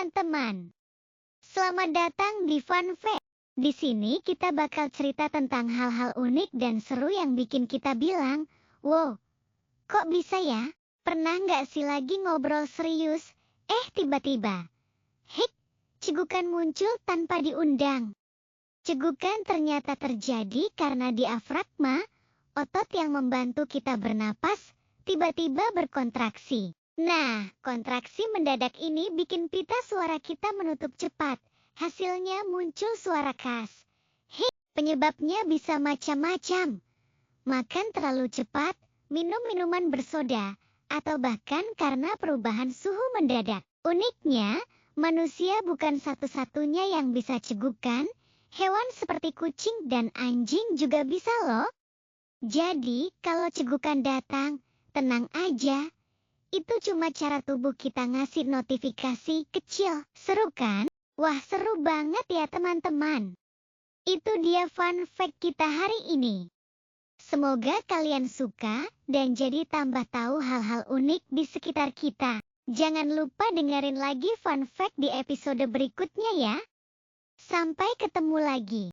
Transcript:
teman-teman. Selamat datang di Fun Fact. Di sini kita bakal cerita tentang hal-hal unik dan seru yang bikin kita bilang, "Wow, kok bisa ya?" Pernah nggak sih lagi ngobrol serius, tiba-tiba, hik, cegukan muncul tanpa diundang. Cegukan ternyata terjadi karena diafragma, otot yang membantu kita bernapas, tiba-tiba berkontraksi. Nah, kontraksi mendadak ini bikin pita suara kita menutup cepat. Hasilnya muncul suara khas. Penyebabnya bisa macam-macam. Makan terlalu cepat, minum minuman bersoda, atau bahkan karena perubahan suhu mendadak. Uniknya, manusia bukan satu-satunya yang bisa cegukan. Hewan seperti kucing dan anjing juga bisa loh. Jadi, kalau cegukan datang, tenang aja. Itu cuma cara tubuh kita ngasih notifikasi kecil. Seru kan? Wah, seru banget ya teman-teman. Itu dia fun fact kita hari ini. Semoga kalian suka dan jadi tambah tahu hal-hal unik di sekitar kita. Jangan lupa dengerin lagi fun fact di episode berikutnya ya. Sampai ketemu lagi.